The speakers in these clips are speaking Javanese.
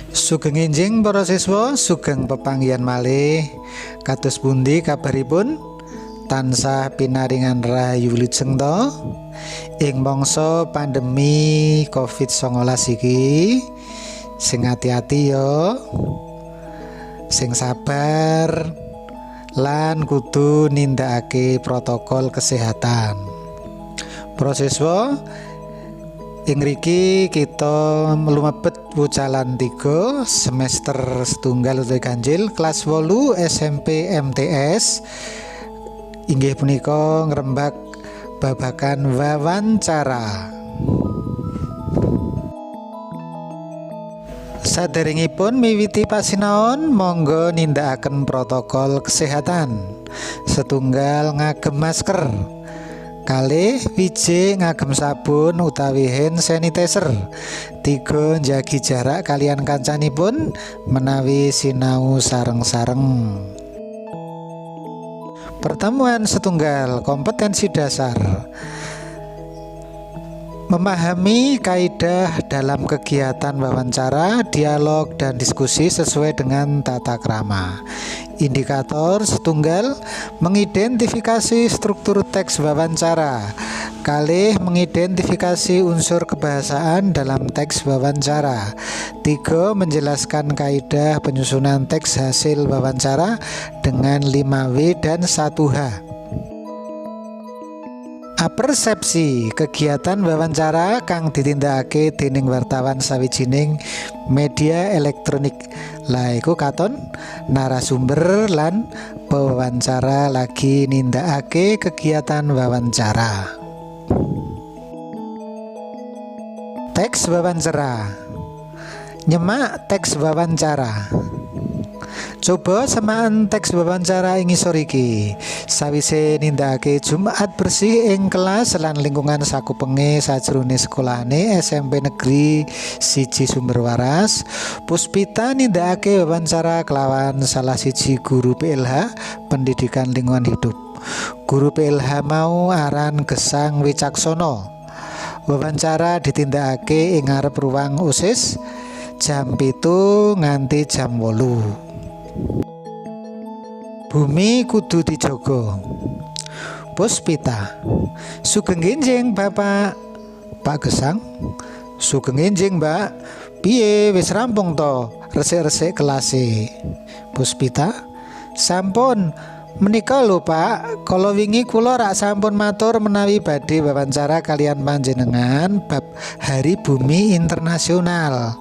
Sugeng enjing para siswa, sugeng pepanggihan malih. Kados pundi kabaripun? Tansah pinaringan rahayu wilujeng to? Ing mangsa pandemi Covid-19 iki, sing ati-ati ya. Sing sabar lan kudu nindakake protokol kesehatan. Para siswa, ing mriki kita lumebet wucalan 3 semester setunggal utawi ganjil kelas 8 SMP MTS. Inggih punika ngrembak babagan wawancara. Saderengipun miwiti pasinaon, monggo nindakaken protokol kesehatan. Setunggal ngagem masker. Kalih wiji ngagem sabun utawi hand sanitizer. 3 njagi jarak kalian kancanipun menawi sinau sareng-sareng. Pertemuan setunggal kompetensi dasar. Memahami kaidah dalam kegiatan wawancara, dialog, dan diskusi sesuai dengan tata krama. Indikator setunggal, mengidentifikasi struktur teks wawancara. Kalih, mengidentifikasi unsur kebahasaan dalam teks wawancara. 3, menjelaskan kaidah penyusunan teks hasil wawancara dengan 5W dan 1H. Apersepsi kegiatan wawancara kang ditindakake dening wartawan sawijining media elektronik. Lah iku katon narasumber lan pewawancara lagi nindakake kegiatan wawancara. Teks wawancara. Nyemak teks wawancara. Coba semaan teks wawancara ing ngisor iki. Sawise nindakake Jumat bersih ing kelas lan lingkungan sakupenge sajroning sekolahane SMP Negeri 1 Sumberwaras, Puspita nindakake wawancara kelawan salah siji guru PLH Pendidikan Lingkungan Hidup. Guru PLH mau aran Gesang Wicaksono. Wawancara ditindakake ing ngarep ruang OSIS jam 7 nganti jam 8. Bumi kudu dijogo. Puspita. Sugeng enjing Bapak. Pak Gesang. Sugeng enjing Mbak. Piye wis rampung to resik-resik kelase? Puspita. Sampun. Menika lho Pak, kala wingi kula rak sampun matur menawi badhe wawancara kalian panjenengan bab Hari Bumi Internasional.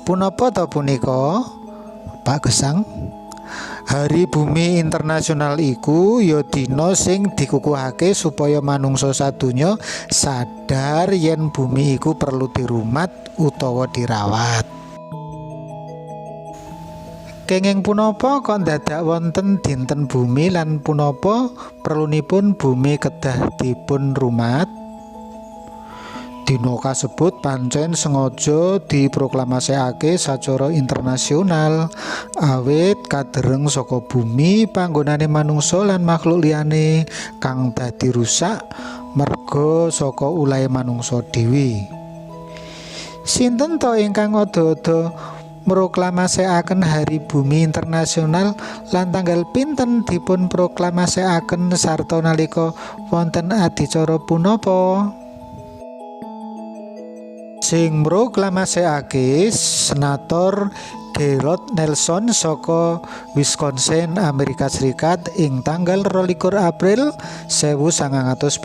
Punapa to punika? Pak Gesang. Hari Bumi Internasional iku ya dina sing dikukuhake supaya manungsa sadonya sadar yen bumi iku perlu dirumat utawa dirawat. Kenging punapa kok dadak wonten dinten bumi lan punapa perlunipun bumi kedah dipun rumat? Dina kasebut pancen sengaja diproklamasèkaké sacara internasional awit kadereng saka bumi panggonane manungsa lan makhluk liyane kang dadi rusak merga saka ulahe manungsa dhewe. Sinten to ingkang ada-ada mroklamasèkaken Hari Bumi Internasional lan tanggal pinten dipun proklamasèkaken sarta nalika wonten adicara punapa? Sing mroklamasèkaké Senator Gerald Nelson saka Wisconsin, Amerika Serikat ing tanggal 22 April 1970.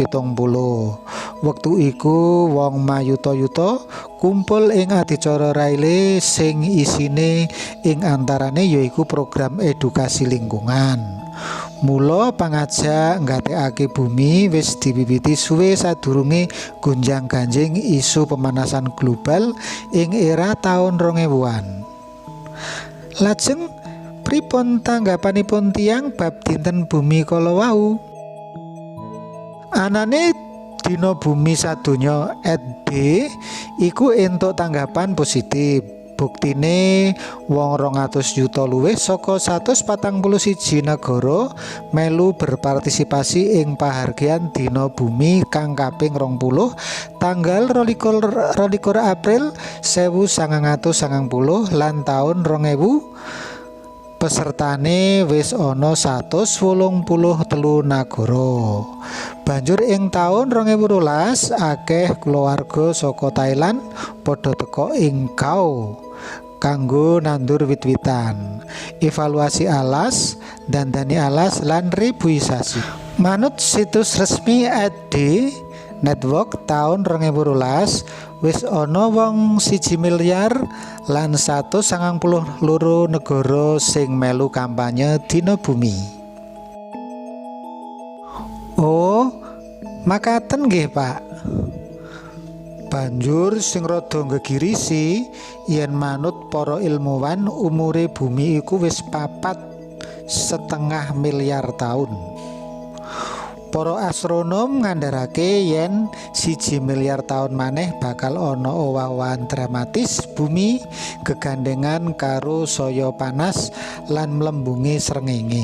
Wektu iku wong mayuta-yuta kumpul ing adicara Raleigh sing isine ing antarane yaiku program edukasi lingkungan. Mula pangajak nggatekake bumi wis diwiwiti suwe sadurunge gonjang-ganjing isu pemanasan global ing era taun 2000-an. Lajeng pripun tanggapanipun tiyang bab dinten bumi kala wau? Anane dina bumi sadonya @b iku entuk tanggapan positif. Buktine wong 200 yuta luwih saka 141 negara melu berpartisipasi ing pahargyan Dina Bumi kang kaping 20 tanggal 22 April 1990 lan taun 2000 pesertane wis ana 183 nagara. Banjur ing taun 2012 akeh keluarga saka Thailand padha teka ing Kau kanggo nandur wit-witan, evaluasi alas, dandani alas lan rebuisasi. Manut situs resmi AD Network tahun 2012 wis ana wong 1 miliar lan 192 negara sing melu kampanye Dina Bumi. Oh, makaten nggih, Pak. Banjur sing rada gegirisi yen manut para ilmuwan umure bumi iku wis 4,5 miliar tahun. Para astronom ngandharake yen 1 miliar tahun maneh bakal ana owah-owahan dramatis bumi gegandengan karo saya panas lan mlembunge srengenge.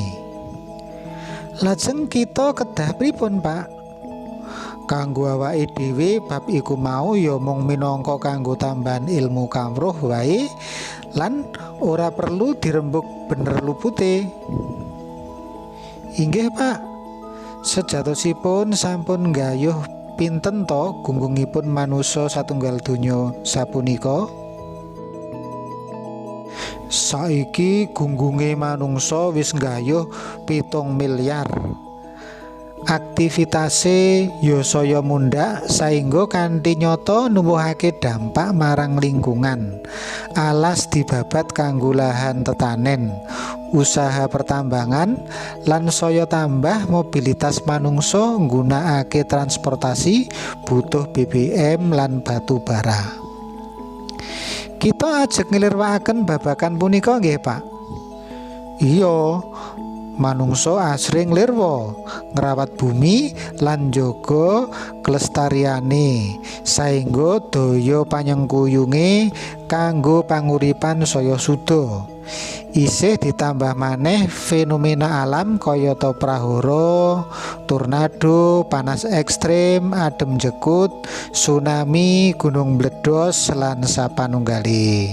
Lajeng kita kedah pripun, Pak? Kanggo awake dhewe bab iku mau ya mung minangka kanggo tambahan ilmu kawruh wae lan ora perlu dirembug bener lupute. Inggih, Pak. Sejatosipun sampun nggayuh pinten to gunggungipun manusa satunggal donya sapunika? Saiki gunggunge manungsa wis nggayuh 7 miliar. Aktivitase ya saya mundhak saengga kanthi nyata nuwuhake dampak marang lingkungan. Alas dibabat kanggo lahan tetanen, usaha pertambangan lan saya tambah mobilitas manungsa nggunakake transportasi butuh BBM lan batu bara. Kita ajeng nglirwakaken babagan punika nggih, Pak. Iya, manungsa asring lirwa ngrawat bumi lan njaga kelestariane saengga daya panyengkuyunge kanggo panguripan saya suda. Isih ditambah maneh fenomena alam kayata prahara, tornado, panas ekstrem, adem jekut, tsunami, gunung mledhos lan sapanunggale.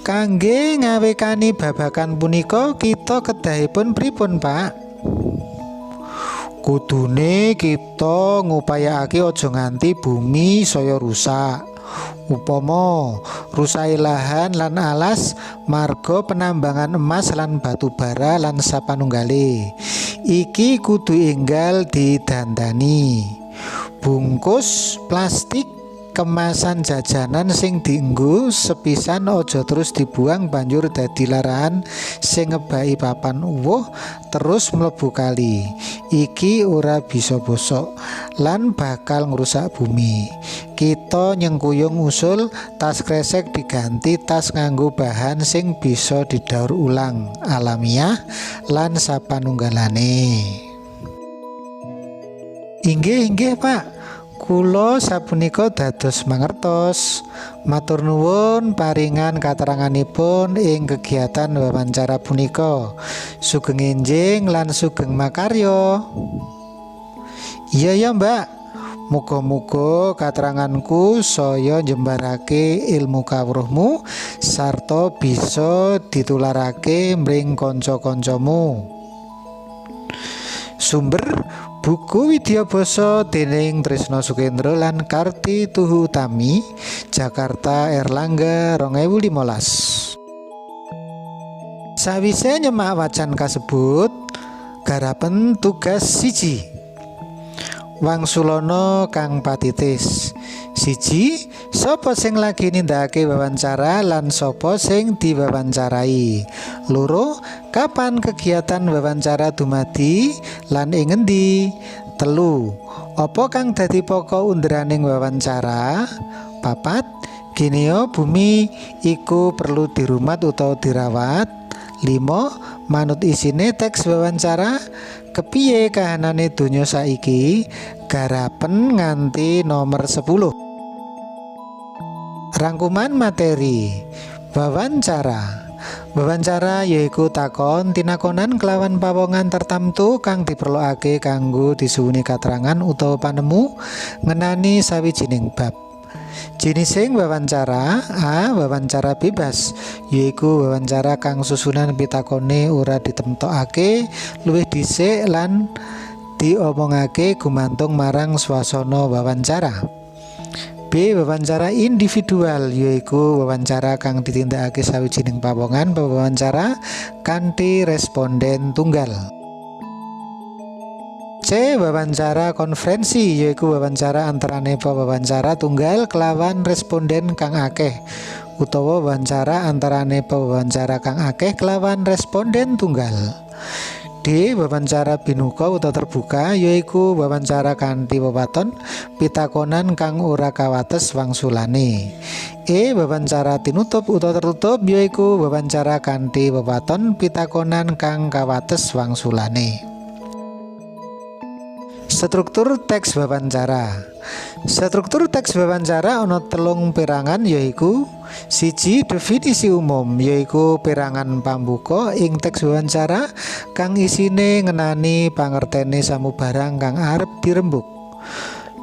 Kangge ngawekani babagan punika kita kedahipun pripun, Pak? Kudune kita ngupayakake aja nganti bumi saya rusak. Upama rusai lahan lan alas marga penambangan emas lan batu bara lan sapanunggale. Iki kudu enggal didandani. Bungkus plastik kemasan jajanan sing dienggo sepisan aja terus dibuang banjur dadi larahan sing ngebaki papan uwuh terus mlebu kali. Iki ora bisa bosok lan bakal ngrusak bumi. Kita nyengkuyung usul tas kresek diganti tas nganggo bahan sing bisa didaur ulang alamiah lan sapanunggalane. Inggih, Pak. Kula sapunika dados mangertos. Matur nuwun paringan kateranganipun ing kegiatan wawancara punika. Sugeng enjing lan sugeng makarya. Iya, Mbak. Muga-muga kateranganku saya njembarake ilmu kawruhmu sarta bisa ditularake mring kanca-kancamu. Sumber buku Widyabasa dening Trisno Sukendro lan Karti Tuhu Utami, Jakarta Erlangga 2015. Sawise nyemak wacan kasebut, garapen tugas siji. Wangsulana kang patitis. Siji, sapa sing lagi nindakake wawancara lan sapa sing diwawancarai. Loro, kapan kegiatan wawancara dumadi lan ing endi? Telu, apa kang dadi pokok underaning wawancara? Papat, gineo bumi iku perlu dirumat utawa dirawat. 5. Manut isine teks wawancara, kepiye kahanane donya saiki? Garapen nganti nomor 10. Rangkuman materi. Wawancara. Wawancara yaiku takon tinakonan kelawan pawongan tertamtu kang diperlokake kanggo disuwuni katerangan utawa panemu ngenani sawijining bab. Jinising wawancara. A. Wawancara bebas, yaiku wawancara kang susunan pitakone ora ditemtokake luwih dhisik lan diomongake gumantung marang swasana wawancara. B. Wawancara individual, yaiku wawancara kang ditindakake sawijining pawongan pewawancara kanthi responden tunggal. C. Wawancara konferensi, yaiku wawancara antarane pewawancara tunggal kelawan responden kang akeh utawa wawancara antarane pewawancara kang akeh kelawan responden tunggal. D. Wawancara binuka utawa terbuka, yaiku wawancara kanthi wewaton pitakonan kang ora kawates wangsulane. E. Wawancara tinutup utawa tertutup, yaiku wawancara kanthi wewaton pitakonan kang kawates wangsulane. Struktur teks wawancara. Struktur teks wawancara ana telung perangan, yaiku 1. Definisi umum, yaiku perangan pambuka ing teks wawancara kang isine ngenani pangertene samubarang kang arep dirembug.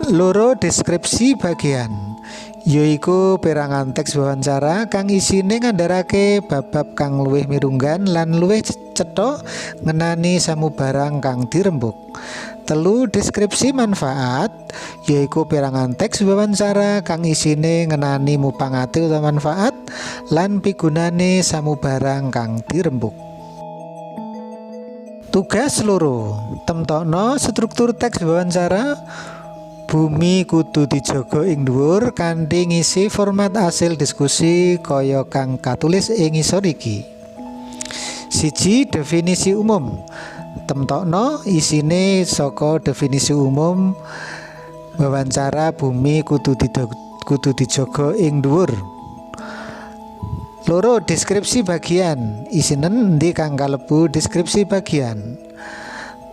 2. Deskripsi bagian, yaiku perangan teks wawancara kang isine ngandharake bab-bab kang luwih mirunggan lan luwih cetha ngenani samubarang kang dirembug. 3. Deskripsi manfaat, yaiku perangan teks wawancara kang isine ngenani mupangate utawa manfaat lan pigunane samubarang kang dirembug. Tugas loro. Temtokno struktur teks wawancara. Bumi kudu dijaga ing dhuwur kanthi ngisi format asil diskusi kaya kang katulis ing ngisor iki. 1. Definisi umum. Temtokno isine saka definisi umum wawancara bumi kudu dijaga ing dhuwur. 2. Deskripsi bagian. Isinen endi kang kalebu deskripsi bagian.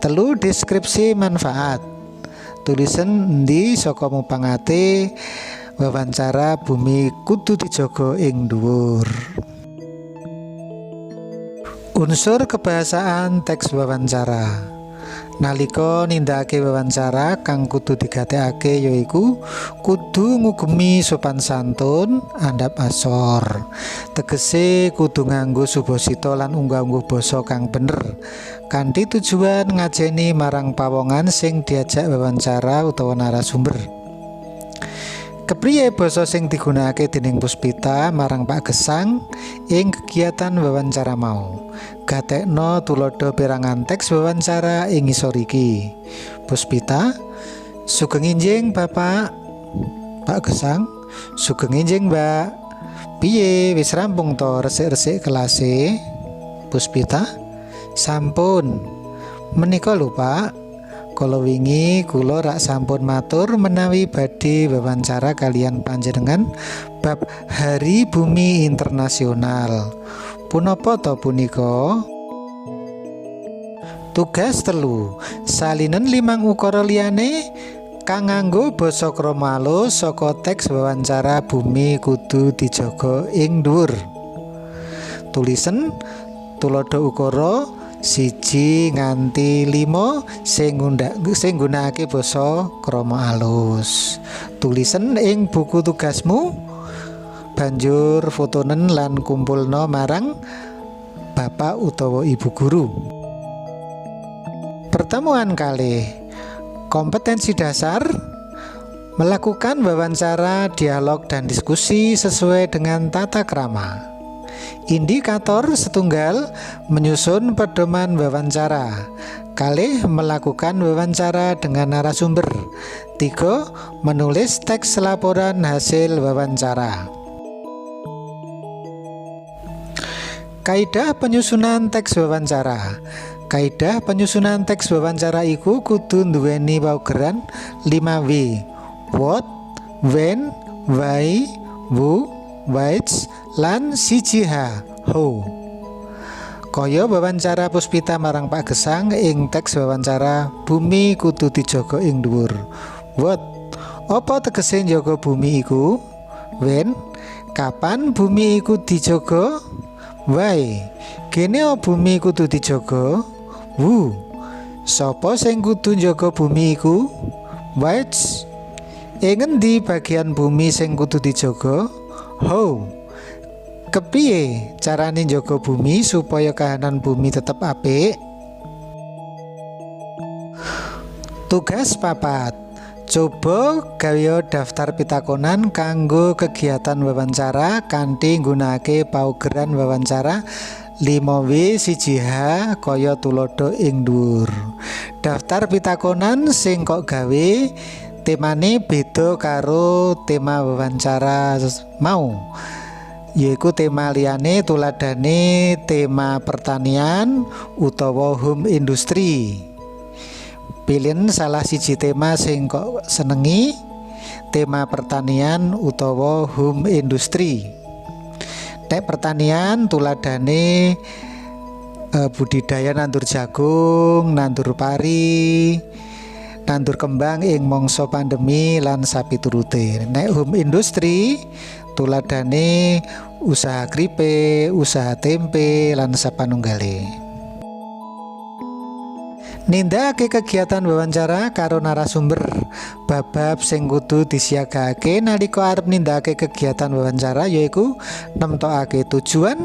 3. Deskripsi manfaat. Tulisan endi saka mupangate wawancara bumi kudu dijaga ing dhuwur. Unsur kebahasaan teks wawancara. Nalika nindakake wawancara kang kudu digatekake yaiku kudu ngugemi sopan santun, andhap asor. Tegese kudu nganggo subasita lan unggah-ungguh basa kang bener kanthi tujuan ngajeni marang pawongan sing diajak wawancara utawa narasumber. Kepriye basa sing digunakake dening Puspita marang Pak Gesang ing kegiatan wawancara mau? Gatekno tulodo perangan teks wawancara ing ngisor iki. Puspita: Sugeng enjing Bapak. Pak Gesang: Sugeng enjing Mbak. Piye wis rampung to resik-resik kelase? Puspita: Sampun. Menika lho Pak, kala wingi kula rak sampun matur menawi badhe wawancara kalian panjenengan bab Hari Bumi Internasional. Punapa to punika? Tugas 3. Salinen 5 ukara liyane kang nganggo basa krama alus saka teks wawancara bumi kudu dijaga ing dhuwur. Tulisen tulodo ukara 1 nganti 5 sing nggunakake basa krama alus. Tulisen ing buku tugasmu, banjur fotonen lan kumpulno marang bapak utawa ibu guru. Pertemuan kalih. Kompetensi dasar: melakukan wawancara, dialog dan diskusi sesuai dengan tata krama. Indikator setunggal: menyusun pedoman wawancara. Kalih, melakukan wawancara dengan narasumber. 3. Menulis teks laporan hasil wawancara. Kaidah penyusunan teks wawancara. Kaidah penyusunan teks wawancara iku kudu nduweni paugeran 5W: what, when, why, who, which, lan 1H, how. Kaya wawancara Puspita marang Pak Gesang ing teks wawancara bumi kudu dijaga ing dhuwur. What, apa tegese njaga bumi iku? When, Kapan bumi iku dijaga? Why? Kene bumi kudu dijaga? Who? Sapa sing kudu njaga bumi iku? Which? Ing endi bagian bumi sing kudu dijaga? How? Kepiye carane njaga bumi supaya kahanan bumi tetep apik? Tugas papat. Coba gawe daftar pitakonan kanggo kegiatan wawancara kanthi nggunakake paugeran wawancara 5W 1H kaya tulodo ing dhuwur. Daftar pitakonan sing kok gawe temane beda karo tema wawancara mau, yaiku tema liyane tuladane tema pertanian utawa home industry. Pilih salah siji tema sing kok senengi, tema pertanian utawa home industry. Nek pertanian tuladane budidaya nandur jagung, nandur pari, nandur kembang ing mangsa pandemi lan sapiturute. Nek home industry tuladane usaha kripe, usaha tempe lan sapanunggale. Nindakake kegiatan wawancara karo narasumber. Bab-bab sing kudu disiagakake nalika arep nindakake kegiatan wawancara yaiku nemtokake tujuan,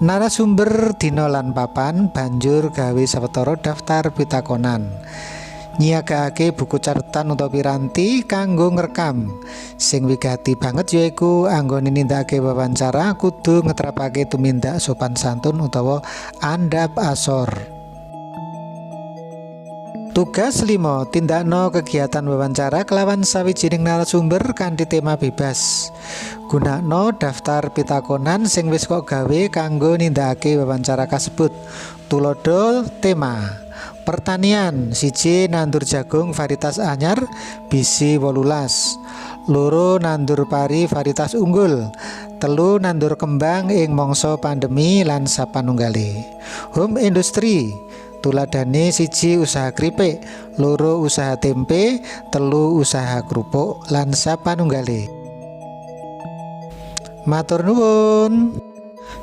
narasumber, dina lan papan, banjur gawe sawetara daftar pitakonan. Nyiagakake buku catatan utawa piranti kanggo ngrekam. Sing wigati banget yaiku anggone nindakake wawancara kudu ngetrapake tumindak sopan santun utawa andhap asor. Tugas 5. Tindakno kegiatan wawancara kelawan sawijining narasumber kanthi tema bebas. Gunakno daftar pitakonan sing wis kok gawe kanggo nindakake wawancara kasebut. Tulodo tema pertanian, 1 nandur jagung varietas anyar biji 18, 2 nandur pari varietas unggul, 3 nandur kembang ing mangsa pandemi lan sapanunggale. Home industry tuladane 1 usaha kripik, 2 usaha tempe, 3 usaha kerupuk lan sapanunggale. Matur nuwun.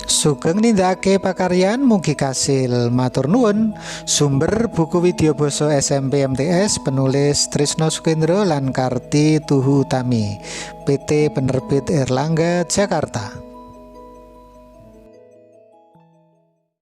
Sugeng nindakake pakaryan mugi kasil. Matur nuwun. Sumber buku Widya Basa SMP MTS penulis Trisno Sukendro lan Karti Tuhu Utami, PT Penerbit Erlangga Jakarta.